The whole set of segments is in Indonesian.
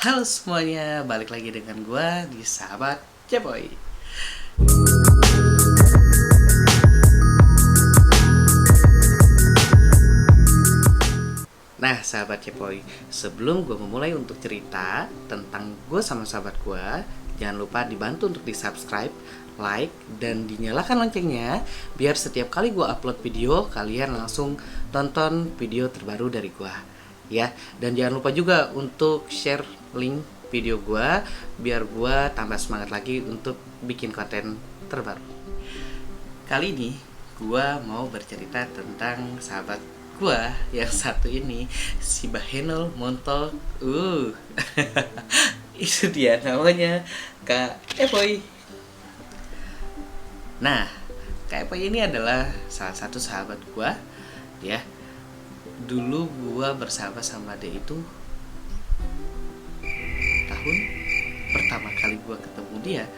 Halo semuanya, balik lagi dengan gue di Sahabat Cepoy. Nah, sahabat Cepoy, sebelum gue memulai untuk cerita tentang gue sama sahabat gue, jangan lupa dibantu untuk di subscribe, like, dan dinyalakan loncengnya biar setiap kali gue upload video, kalian langsung tonton video terbaru dari gue. Ya, dan jangan lupa juga untuk share link video gue biar gue tambah semangat lagi untuk bikin konten terbaru. Kali ini gue mau bercerita tentang sahabat gue yang satu ini, si Bahenol Montol. Itu dia namanya Kak Epoy. Nah, Kak Epoy ini adalah salah satu sahabat gue ya. Dulu gue bersahabat sama dia itu tahun pertama kali gue ketemu dia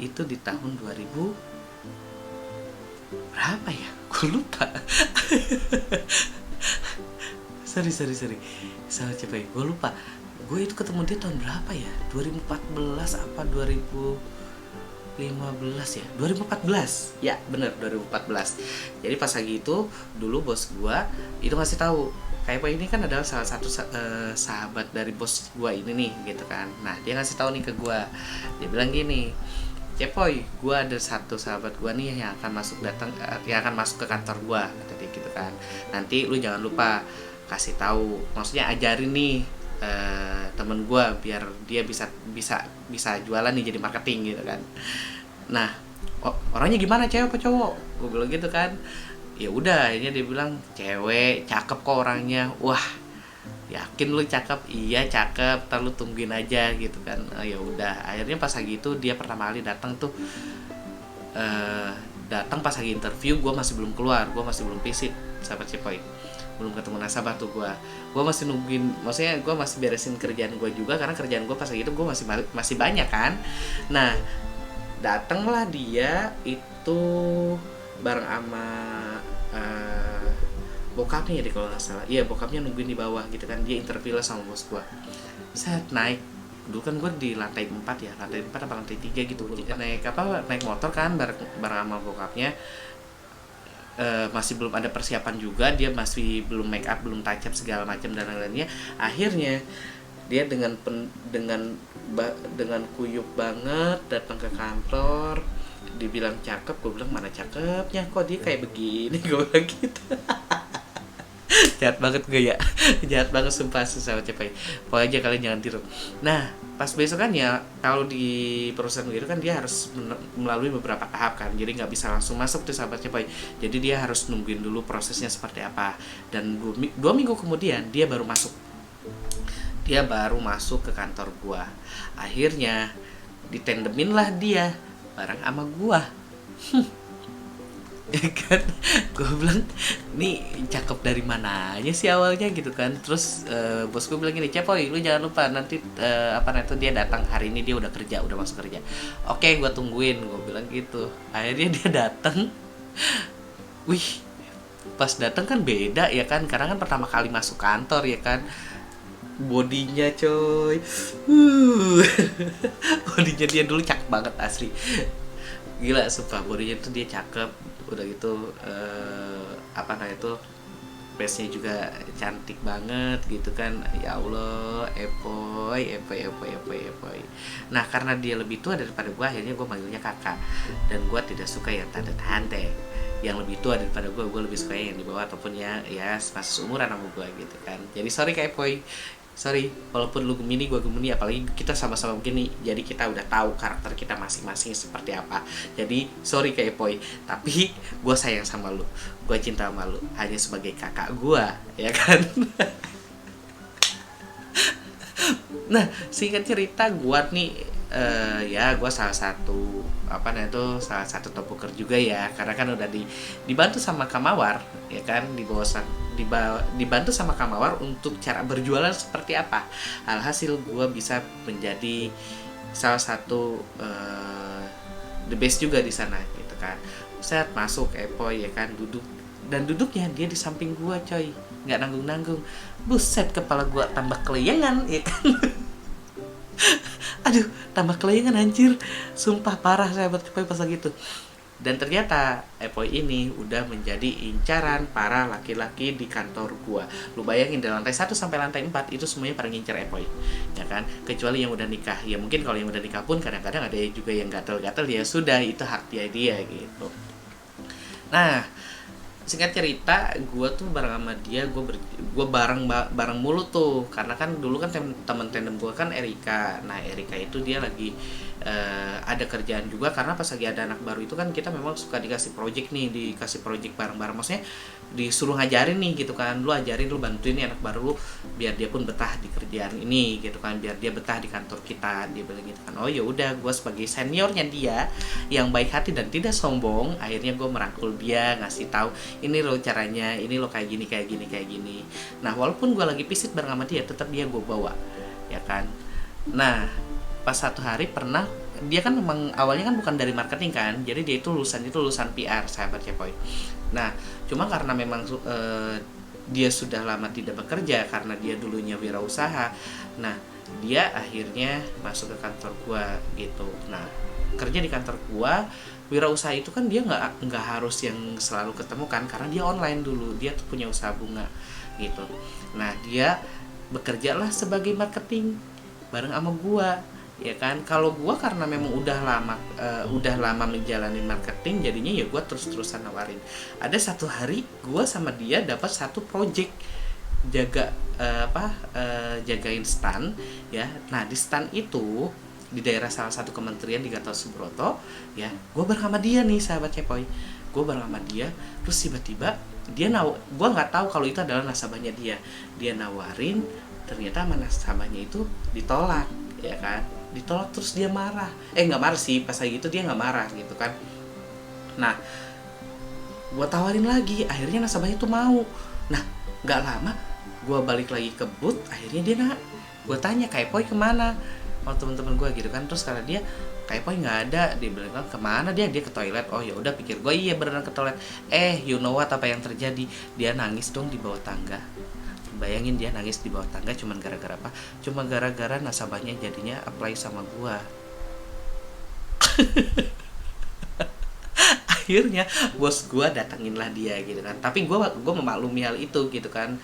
itu di tahun 2000 berapa ya? Gue lupa. sorry salah siapa ya? Gue lupa. Gue itu ketemu dia tahun berapa ya? 2014 apa 2015 ya? 2014. Ya, bener 2014. Jadi pas lagi itu dulu bos gue itu ngasih tahu kayak apa ini kan adalah salah satu sahabat dari bos gue ini nih gitu kan. Nah dia ngasih tahu nih ke gue, dia bilang gini, Cepoy, gue ada satu sahabat gue nih yang akan masuk ke kantor gue, kata dia gitu kan. Nanti lu jangan lupa kasih tahu, maksudnya ajarin nih temen gue biar dia bisa jualan nih, jadi marketing gitu kan. Nah orangnya gimana, cewek apa cowok? Gue bilang gitu kan. Ya udah, akhirnya dia bilang cewek, cakep kok orangnya. Wah, yakin lu cakep? Iya cakep, ntar lu tungguin aja gitu kan. Ya udah, akhirnya pas lagi itu dia pertama kali datang tuh, datang pas lagi interview, gue masih belum keluar, gue masih belum visit sahabat Cepoy, belum ketemu nasabah tuh. Gue masih nungguin, maksudnya gue masih beresin kerjaan gue juga, karena kerjaan gue pas lagi itu gue masih banyak kan. Nah datanglah dia itu bareng sama bokapnya ya, kalau nggak salah. Iya, bokapnya nungguin di bawah gitu kan. Dia interview lah sama bos gue. Saya naik, dulu kan gue di lantai 4 ya, lantai 4 apa lantai 3 gitu. Naik motor kan bareng sama bokapnya. Masih belum ada persiapan juga, dia masih belum make up, belum touch up segala macam dan lain-lainnya. Akhirnya dia dengan kuyup banget datang ke kantor. Dibilang cakep, gue bilang mana cakepnya, kok dia kayak begini, gue bilang gitu. Jahat banget gue ya, jahat banget sumpah, susah capek. Pokoknya aja kalian jangan tiru. Nah pas besokannya, kalau di perusahaan gitu kan dia harus melalui beberapa tahap kan, jadi nggak bisa langsung masuk tuh sahabat Cepoy. Jadi dia harus nungguin dulu prosesnya seperti apa. Dan 2 minggu kemudian dia baru masuk ke kantor gua. Akhirnya ditendemin lah dia bareng sama gua. Ya kan, gue bilang nih cakep dari mana aja sih awalnya gitu kan. Terus bos gue bilang gini, Cepoy lu jangan lupa nanti dia datang hari ini, dia udah masuk kerja. Oke, gue tungguin, gue bilang gitu. Akhirnya dia datang. Wih, pas datang kan beda ya kan, karena kan pertama kali masuk kantor ya kan. Bodinya coy, bodinya dia dulu cakep banget asli, gila sumpah, bodinya tuh dia cakep. Udah gitu face-nya juga cantik banget gitu kan. Ya Allah, Epoy. Nah karena dia lebih tua daripada gue, akhirnya gue manggilnya kakak. Dan gue tidak suka yang tante-tante, yang lebih tua daripada gue lebih suka yang di bawah ataupun ya masih seumuran sama gue gitu kan. Jadi sorry Kak Epoy, sorry walaupun lu Gemini gue Gemini, apalagi kita sama-sama begini, jadi kita udah tahu karakter kita masing-masing seperti apa. Jadi sorry Kak Epoy, tapi gue sayang sama lu, gue cinta sama lu hanya sebagai kakak gue ya kan. Nah singkat cerita, gue nih gue salah satu top broker juga ya, karena kan udah dibantu sama Kamawar ya kan, dibantu sama Kamawar untuk cara berjualan seperti apa. Alhasil gue bisa menjadi salah satu the best juga di sana gitu kan. Set masuk Epoy ya kan, duduknya dia di samping gue coy, nggak nanggung. Buset, kepala gue tambah kelayangan ya kan. Aduh, tambah kelayangan anjir. Sumpah parah sahabat Epoi pas lagi itu. Dan ternyata Epoi ini udah menjadi incaran para laki-laki di kantor gua. Lu bayangin dari lantai 1 sampai lantai 4 itu semuanya pada ngincer Epoi. Ya kan? Kecuali yang udah nikah. Ya mungkin kalau yang udah nikah pun kadang-kadang ada juga yang gatel-gatel, ya sudah, itu hak dia gitu. Nah, singkat cerita, gue tuh bareng sama dia, gue bareng mulu tuh, karena kan dulu kan temen tandem gue kan Erika. Nah, Erika itu dia lagi ada kerjaan juga, karena pas lagi ada anak baru itu kan kita memang suka dikasih project bareng-bareng, maksudnya disuruh ngajarin nih gitu kan, lu ajarin, lu bantuin nih anak baru biar dia pun betah di kerjaan ini gitu kan, biar dia betah di kantor kita, dia bilang gitu kan. Oh ya udah, gue sebagai seniornya dia yang baik hati dan tidak sombong, akhirnya gue merangkul dia, ngasih tahu ini lo caranya, ini lo kayak gini. Nah, walaupun gue lagi pisit bareng sama dia, tetap dia gue bawa, ya kan. Nah, pas satu hari pernah, dia kan memang awalnya kan bukan dari marketing kan, jadi dia itu lulusan PR, sahabat Cepoy. Nah, cuma karena memang dia sudah lama tidak bekerja karena dia dulunya wirausaha. Nah, dia akhirnya masuk ke kantor gua gitu. Nah, kerja di kantor gua, wirausaha itu kan dia nggak harus yang selalu ketemu kan, karena dia online dulu, dia tuh punya usaha bunga gitu. Nah, dia bekerjalah sebagai marketing bareng sama gua, ya kan. Kalau gua karena memang udah lama menjalani marketing, jadinya ya gua terus-terusan nawarin. Ada satu hari gua sama dia dapat satu project jagain stand, ya. Nah, di stand itu di daerah salah satu kementerian di Gatot Subroto, ya. Gua bareng sama dia nih, sahabat Cepoy. Gua bareng sama dia, terus tiba-tiba gua nggak tahu kalau itu adalah nasabahnya dia. Dia nawarin, ternyata sama nasabahnya itu ditolak, ya kan. Ditolak, terus dia marah. Nggak marah sih, pas lagi itu dia nggak marah gitu kan. Nah, gue tawarin lagi, akhirnya nasabahnya tuh mau. Nah, nggak lama gue balik lagi ke booth, akhirnya dia gue tanya, Kak Epoy kemana? Oh, teman-teman gue gitu kan. Terus karena dia, Kak Epoy nggak ada, dia bilang kemana dia ke toilet. Oh ya udah, pikir gue iya beneran ke toilet. You know what, apa yang terjadi? Dia nangis dong di bawah tangga. Bayangin, dia nangis di bawah tangga cuman gara-gara apa? Cuma gara-gara nasabahnya jadinya apply sama gua. Akhirnya bos gua datangin lah dia gitu kan. Tapi gua memaklumi hal itu gitu kan.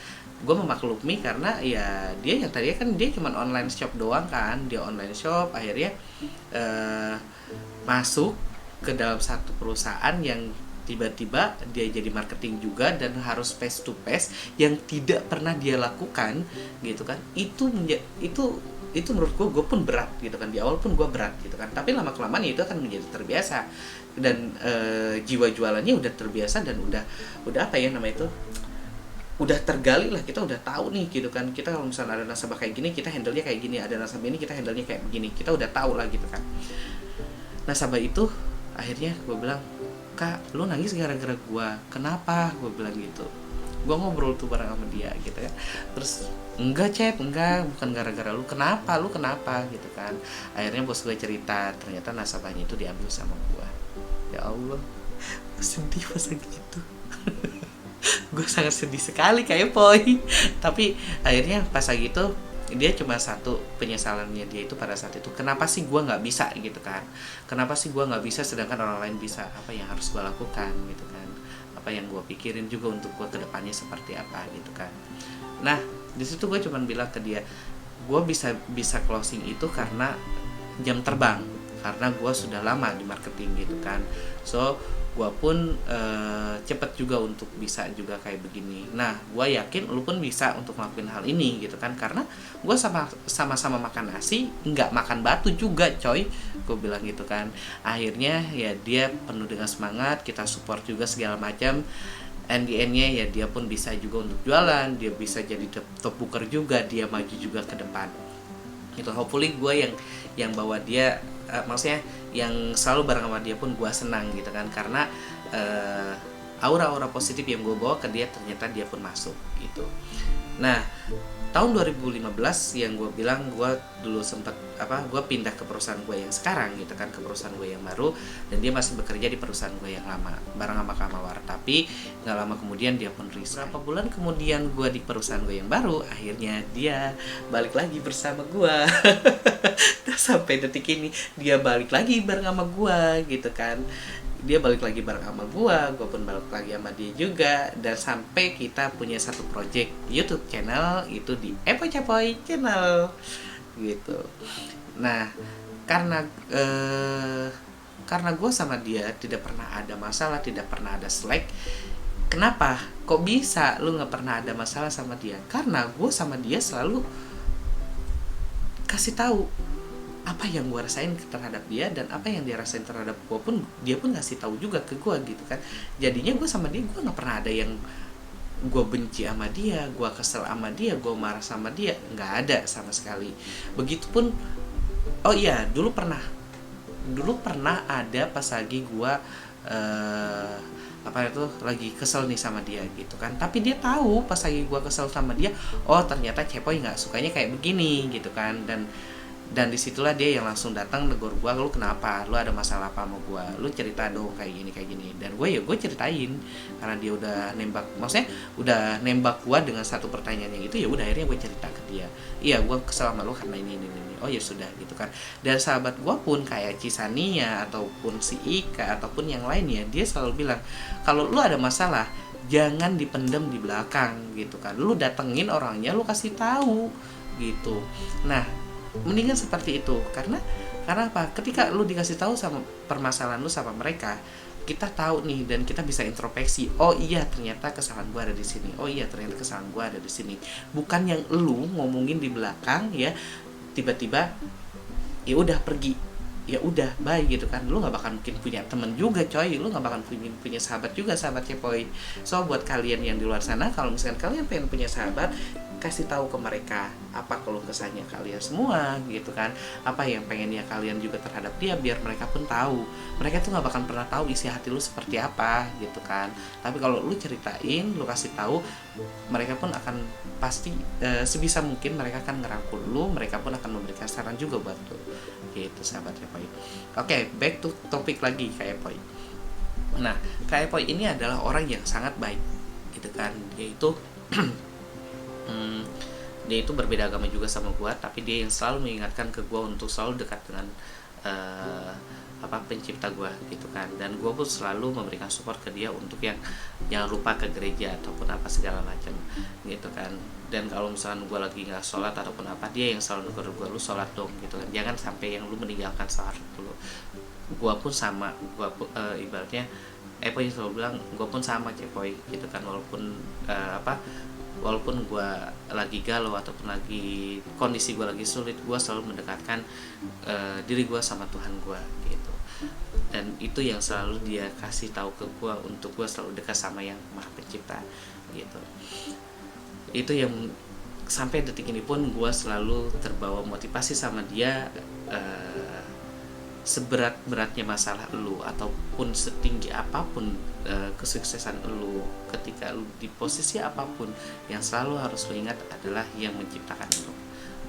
Gua memaklumi karena ya dia yang tadinya kan dia cuma online shop doang kan. Dia online shop, akhirnya masuk ke dalam satu perusahaan yang tiba-tiba dia jadi marketing juga dan harus face to face yang tidak pernah dia lakukan gitu kan. Itu menurut gue pun berat gitu kan. Di awal pun gue berat gitu kan, tapi lama kelamaan itu akan menjadi terbiasa dan jiwa jualannya udah terbiasa dan udah apa ya namanya itu, udah tergali lah. Kita udah tahu nih gitu kan, kita kalau misalnya ada nasabah kayak gini kita handle-nya kayak gini, ada nasabah ini kita handle-nya kayak begini, kita udah tahu lah gitu kan. Nasabah itu akhirnya gue bilang, Kak, lu nangis gara-gara gua, kenapa? Gue bilang gitu. Gue ngobrol tuh bareng sama dia gitu kan. Terus, enggak bukan gara-gara lu, kenapa gitu kan. Akhirnya bos gue cerita, ternyata nasabahnya itu diambil sama gua. Ya Allah, sedih pas gitu. Gue sangat sedih sekali kayak Poi. Tapi akhirnya pas lagi itu dia cuma satu penyesalannya dia itu pada saat itu, kenapa sih gue nggak bisa gitu kan, kenapa sih gue nggak bisa sedangkan orang lain bisa, apa yang harus gue lakukan gitu kan, apa yang gue pikirin juga untuk gue kedepannya seperti apa gitu kan. Nah, di situ gue cuma bilang ke dia, gue bisa closing itu karena jam terbang, karena gue sudah lama di marketing gitu kan. So gue pun cepet juga untuk bisa juga kayak begini. Nah, gue yakin lu pun bisa untuk ngelakuin hal ini gitu kan, karena gue sama-sama makan nasi, nggak makan batu juga coy, gue bilang gitu kan. Akhirnya ya dia penuh dengan semangat, kita support juga segala macam. And the end-nya ya dia pun bisa juga untuk jualan, dia bisa jadi top booker juga, dia maju juga ke depan. Itu hopefully gue yang bawa dia, maksudnya yang selalu bareng sama dia pun gue senang gitu kan, karena aura-aura positif yang gue bawa ke dia ternyata dia pun masuk gitu. Nah, tahun 2015 yang gue bilang, gue dulu sempat gue pindah ke perusahaan gue yang sekarang gitu kan, ke perusahaan gue yang baru, dan dia masih bekerja di perusahaan gue yang lama bareng sama Kamawar. Tapi nggak lama kemudian dia pun resign. Berapa bulan kemudian gue di perusahaan gue yang baru, akhirnya dia balik lagi bersama gue. sampai detik ini dia balik lagi bareng sama gua gitu kan. Dia balik lagi bareng sama gua pun balik lagi sama dia juga, dan sampai kita punya satu project YouTube channel itu di Epoy Cepoy Channel gitu. Nah, karena karena gue sama dia tidak pernah ada masalah, tidak pernah ada slack. Kenapa? Kok bisa lu nggak pernah ada masalah sama dia? Karena gue sama dia selalu kasih tahu apa yang gue rasain terhadap dia, dan apa yang dia rasain terhadap gue pun dia pun ngasih tahu juga ke gue gitu kan. Jadinya gue sama dia, gue nggak pernah ada yang gue benci sama dia, gue kesel sama dia, gue marah sama dia, nggak ada sama sekali. Begitupun, oh iya, dulu pernah ada pas lagi gue apa itu lagi kesel nih sama dia gitu kan. Tapi dia tahu pas lagi gue kesel sama dia, oh ternyata Cepoy nggak sukanya kayak begini gitu kan. Dan disitulah dia yang langsung datang negur gue, lu kenapa, lu ada masalah apa sama gue, lu cerita dong kayak gini. Dan gue ceritain, karena dia udah nembak, maksudnya udah nembak gue dengan satu pertanyaan yang itu, ya udah akhirnya gue cerita ke dia, iya gue kesel sama lu karena ini. Oh ya sudah gitu kan. Dan sahabat gue pun kayak Cisania ataupun si Ika ataupun yang lainnya, dia selalu bilang kalau lu ada masalah jangan dipendam di belakang gitu kan, lu datengin orangnya, lu kasih tahu gitu. Nah, mendingan seperti itu. Karena apa? Ketika lu dikasih tahu sama permasalahan lu sama mereka, kita tahu nih, dan kita bisa introspeksi, oh iya ternyata kesalahan gua ada di sini, oh iya ternyata kesalahan gua ada di sini. Bukan yang lu ngomongin di belakang ya, tiba-tiba ya udah pergi, ya udah bye gitu kan. Lu nggak bakal mungkin punya temen juga coy, lu nggak bakal punya sahabat juga, sahabat Cepoy. So buat kalian yang di luar sana, kalau misalkan kalian pengen punya sahabat, kasih tahu ke mereka apa keluh kesahnya kalian semua gitu kan, apa yang pengennya kalian juga terhadap dia, biar mereka pun tahu. Mereka tuh nggak bakal pernah tahu isi hati lu seperti apa gitu kan. Tapi kalau lu ceritain, lu kasih tahu, mereka pun akan pasti sebisa mungkin mereka akan ngerangkul lu, mereka pun akan memberikan saran juga buat lu gitu, sahabat Epoy. Oke, back to topik lagi Kak Epoy. Nah, Kak Epoy ini adalah orang yang sangat baik gitu kan. Dia itu berbeda agama juga sama gue, tapi dia yang selalu mengingatkan ke gue untuk selalu dekat dengan pencipta gue gitu kan. Dan gue pun selalu memberikan support ke dia untuk yang jangan lupa ke gereja ataupun apa segala macam gitu kan. Dan kalau misalkan gue lagi nggak sholat ataupun apa, dia yang selalu negur gue, lu sholat dong gitu kan, jangan sampai yang lu meninggalkan sholat dulu. Gue pun sama, ibaratnya Epoy selalu bilang gue pun sama Cepoy gitu kan. Walaupun gue lagi galau ataupun lagi kondisi gue lagi sulit, gue selalu mendekatkan diri gue sama Tuhan gue gitu. Dan itu yang selalu dia kasih tahu ke gue, untuk gue selalu dekat sama yang Maha Pencipta gitu. Itu yang sampai detik ini pun gue selalu terbawa motivasi sama dia. Seberat-beratnya masalah lu ataupun setinggi apapun kesuksesan lu, ketika lu di posisi apapun, yang selalu harus lu ingat adalah yang menciptakan lu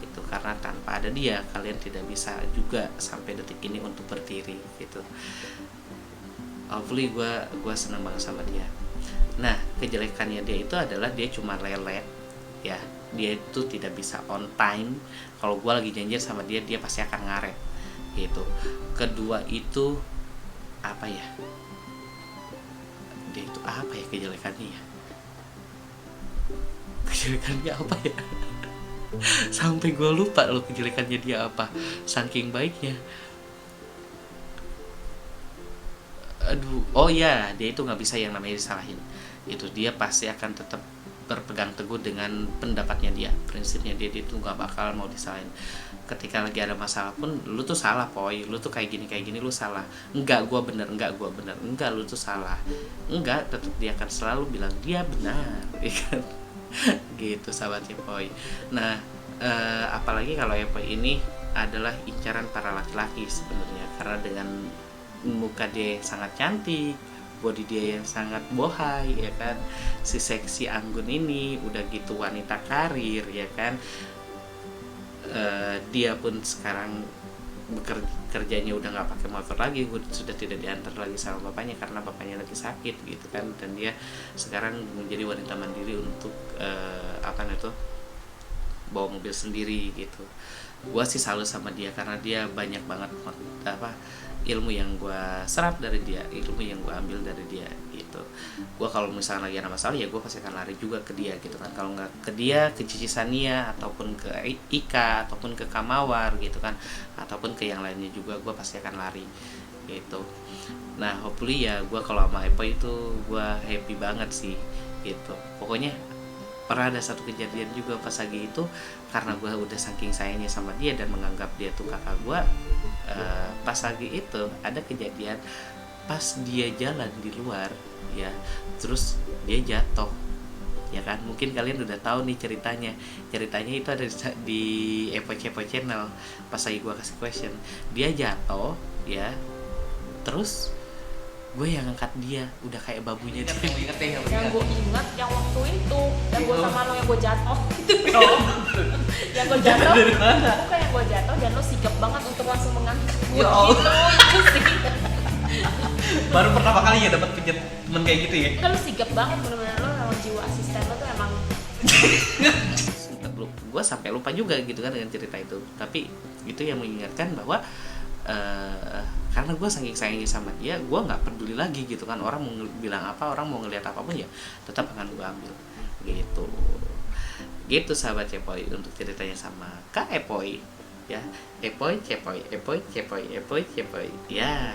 itu. Karena tanpa ada dia, kalian tidak bisa juga sampai detik ini untuk berdiri gitu. Hopefully gue senang banget sama dia. Nah, kejelekannya dia itu adalah dia cuma lelet ya, dia itu tidak bisa on time. Kalau gue lagi janjian sama dia, dia pasti akan ngaret gitu. Kedua itu apa ya, dia itu apa ya kejelekannya apa ya sampai gue lupa loh kejelekannya dia apa, saking baiknya. Oh ya, dia itu nggak bisa yang namanya disalahin. Itu dia pasti akan tetap berpegang teguh dengan pendapatnya dia, prinsipnya dia itu nggak bakal mau disalahin. Ketika lagi ada masalah pun, lu tuh salah Poy, lu tuh kayak gini lu salah, enggak gua bener, enggak lu tuh salah, enggak, tetap dia akan selalu bilang dia benar kan gitu sahabatnya Poy. Nah, apalagi kalau Poy ini adalah incaran para laki-laki sebenarnya, karena dengan muka dia sangat cantik, body dia yang sangat bohai ya kan, si seksi anggun ini, udah gitu wanita karir ya kan. Dia pun sekarang kerjanya udah nggak pakai motor lagi, sudah tidak diantar lagi sama bapaknya karena bapaknya lagi sakit gitu kan. Dan dia sekarang menjadi wanita mandiri untuk bawa mobil sendiri gitu. gue sih salut sama dia karena dia banyak banget ilmu yang gue serap dari dia, ilmu yang gue ambil dari dia gitu. Gue kalau misalnya lagi ada masalah ya gue pasti akan lari juga ke dia gitu kan. Kalau nggak ke dia, ke Cici Sania ataupun ke Ika ataupun ke Kamawar gitu kan, ataupun ke yang lainnya juga gue pasti akan lari gitu. Nah hopefully ya gue kalau sama Epo itu gue happy banget sih gitu. Pokoknya pernah ada satu kejadian juga pas lagi itu, karena gue udah saking sayangnya sama dia dan menganggap dia tuh kakak gue. Pas lagi itu ada kejadian pas dia jalan di luar ya, terus dia jatuh ya kan. Mungkin kalian udah tahu nih ceritanya itu ada di Epo Cepo Channel. Pas lagi gue kasih question, dia jatuh ya, terus gue yang ngangkat dia, udah kayak babunya dia. Yang gue ingat yang waktu itu yang gue sama lo yang gue jatuh yang gue jatuh bukan yang gue jatuh dan lo sigap banget untuk langsung mengangkat gue gitu. Itu sih Baru pertama kali ya dapat temen kayak gitu ya. kan lo sigap banget, bener-bener lo memang jiwa asisten lo tuh emang. Gue sampai lupa juga gitu kan dengan cerita itu, tapi itu yang mengingatkan bahwa karena gue saking sayangnya sama dia, gue nggak peduli lagi gitu kan, orang mau bilang apa, orang mau ngelihat apapun ya tetap akan gue ambil gitu sahabat Cepoy untuk ceritanya sama Kak Epoy ya. Epoy Cepoy ya,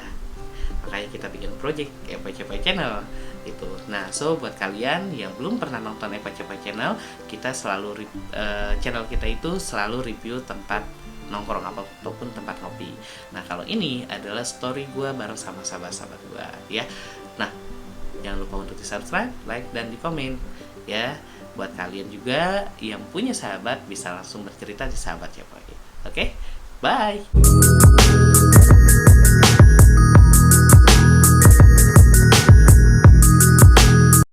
makanya kita bikin project Epoy Cepoy Channel gitu. Nah so buat kalian yang belum pernah nonton Epoy Cepoy Channel, kita selalu channel kita itu selalu review tempat nongkrong ataupun tempat ngopi. Nah kalau ini adalah story gue bareng sama sahabat-sahabat gue ya. Nah jangan lupa untuk di subscribe, like, dan di komen ya. Buat kalian juga yang punya sahabat bisa langsung bercerita di sahabat Cepoy. Oke, bye.